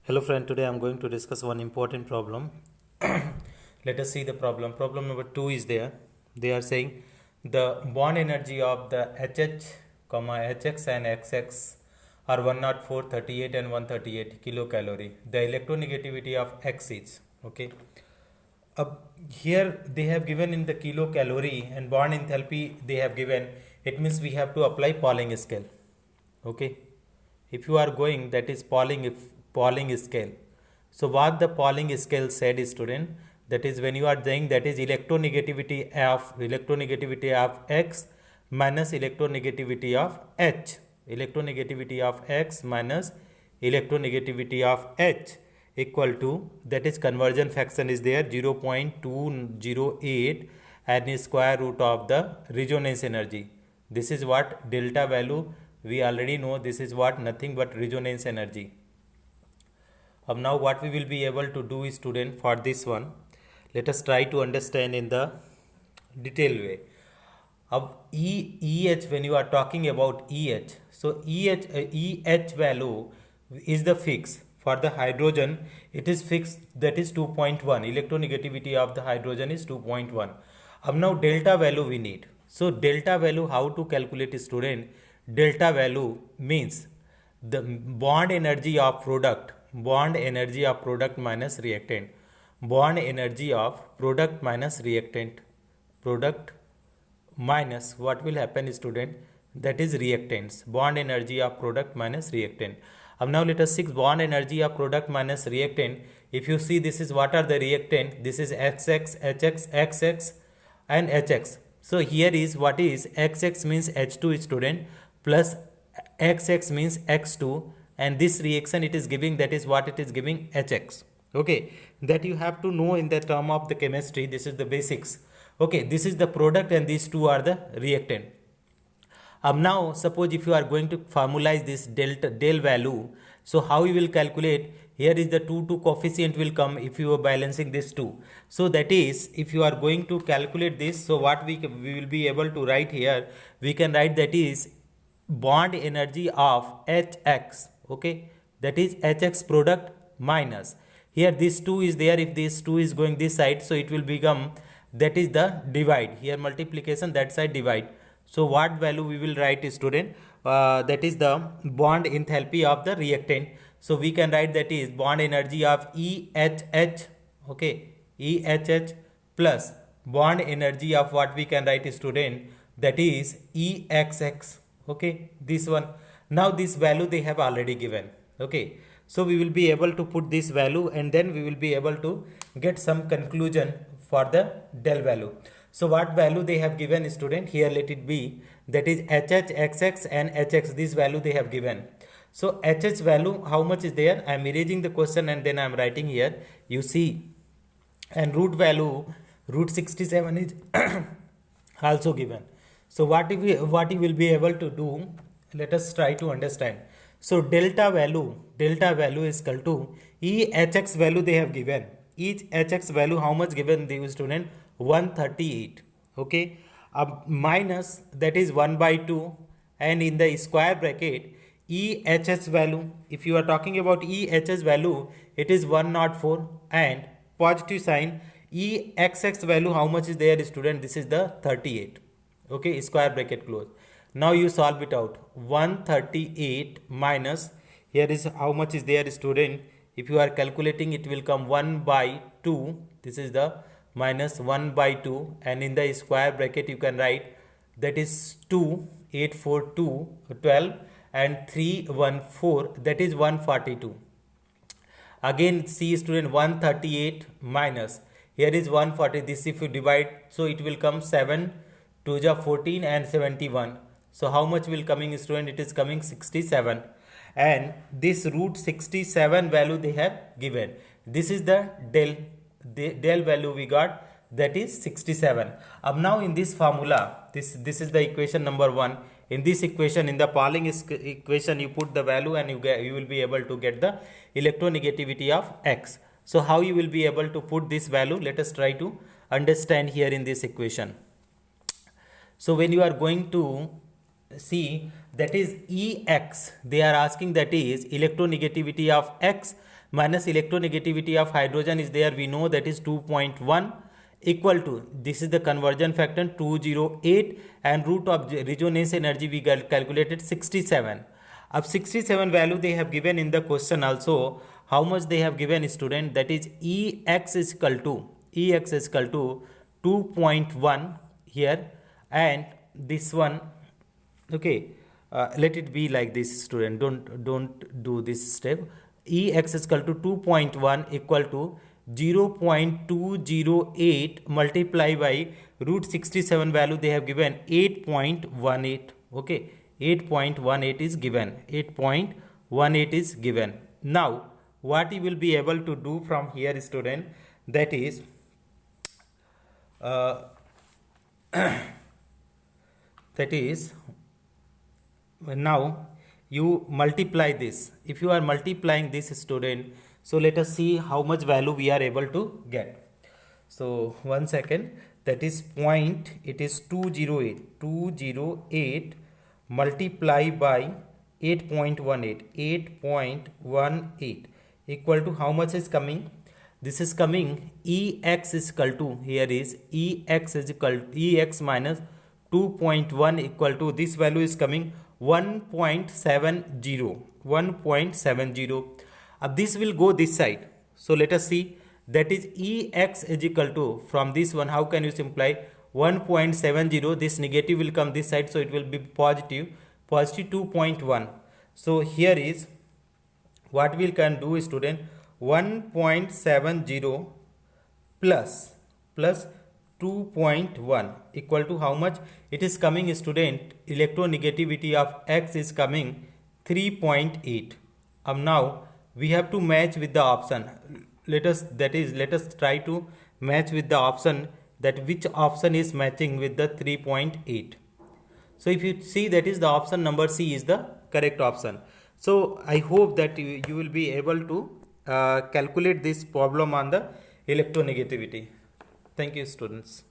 Hello friend, today I am going to discuss one important problem. Let us see the problem. Problem number 2 is there. They are saying the bond energy of the HH, HX and XX are 104, 38 and 138 kilocalorie. The electronegativity of X is, okay. Here they have given in the kilocalorie and bond enthalpy they have given. It means we have to apply Pauling scale, okay. If you are going, that is Pauling scale. So what the Pauling scale said, student, that is when you are saying that is electronegativity of X minus electronegativity of H, electronegativity of X minus electronegativity of H equal to, that is conversion fraction is there 0.208 and square root of the resonance energy. This is what delta value we already know. This is what nothing but resonance energy. Now what we will be able to do is, student, for this one, let us try to understand in the detailed way. EH, when you are talking about EH, so EH value is the fix. For the hydrogen, it is fixed, that is 2.1. Electronegativity of the hydrogen is 2.1. Now delta value we need. So delta value, how to calculate, student? Delta value means the bond energy of product minus reactant, bond energy of product minus reactant, product minus what will happen, student, that is reactants, bond energy of product minus reactant. Now let us see bond energy of product minus reactant. If you see, this is what are the reactant, this is XX, HX, XX and HX. So here is what is XX means H2, student, plus XX means X2, and this reaction it is giving, that is what it is giving, HX. Okay, that you have to know in the term of the chemistry. This is the basics. Okay, this is the product and these two are the reactant. Now suppose if you are going to formalize this del value, so how you will calculate? Here is the 2 coefficient will come if you are balancing this 2. So that is, if you are going to calculate this, so what we will be able to write here, we can write that is bond energy of HX, okay, that is HX product minus, here this 2 is there, if this 2 is going this side, so it will become, that is the divide, here multiplication, that side divide. So what value we will write, student? That is the bond enthalpy of the reactant. So we can write that is bond energy of EHH, okay, EHH plus bond energy of what we can write, student, that is EXX, okay, this one. Now this value they have already given, okay. So we will be able to put this value and then we will be able to get some conclusion for the del value. So what value they have given, student? Here let it be, that is HH, XX and HX, this value they have given. So HH value how much is there? I am erasing the question and then I am writing here, you see, and root value, root 67 is also given. So what you will be able to do, let us try to understand. So delta value is equal to EHX value they have given. Each HX value how much given, the student? 138, okay, minus, that is 1 by 2, and in the square bracket EHS value, if you are talking about EHS value, it is 104, and positive sign EXX value how much is there, student? This is the 38, okay, square bracket close. Now you solve it out. 138 minus, here is how much is there, student? If you are calculating, it will come 1 by 2, this is the minus 1 by 2, and in the square bracket you can write, that is 2, 8, 4, 2, 12 and 3, 1, 4, that is 142. Again see, student, 138 minus, here is 140, this if you divide, so it will come 7, 2 ja 14 and 71. So how much will coming, student? It is coming 67, and this root 67 value they have given. This is the del value we got, that is 67. Now in this formula, this is the equation number 1. In this equation, in the Pauling equation, you put the value and you will be able to get the electronegativity of X. So how you will be able to put this value? Let us try to understand here in this equation. So when you are going to see, that is Ex. They are asking, that is electronegativity of X minus electronegativity of hydrogen is there. We know that is 2.1 equal to, this is the conversion factor 208, and root of resonance energy we calculated 67. Of 67 value they have given in the question also. How much they have given, student? That is Ex is equal to 2.1 here, and this one, okay, let it be like this, student. Don't do this step. Ex is equal to 2.1 equal to 0.208 multiply by root 67 value they have given 8.18. Okay, 8.18 is given. 8.18 is given. Now what you will be able to do from here, student, that is now you multiply this. If you are multiplying this, student, so let us see how much value we are able to get. So 1 second, that is point, it is 208 multiply by 8.18 equal to how much is coming? This is coming Ex is equal to, here is Ex is equal to Ex minus 2.1 equal to, this value is coming 1.70. This will go this side. So let us see, that is Ex is equal to, from this one how can you simplify 1.70, this negative will come this side, so it will be positive 2.1. So here is what we can do, student, 1.70 plus 2.1 equal to how much it is coming, student? Electronegativity of X is coming 3.8. Now we have to match with the option. Let us try to match with the option, that which option is matching with the 3.8. So if you see, that is the option number C is the correct option. So I hope that you will be able to calculate this problem on the electronegativity. Thank you, students.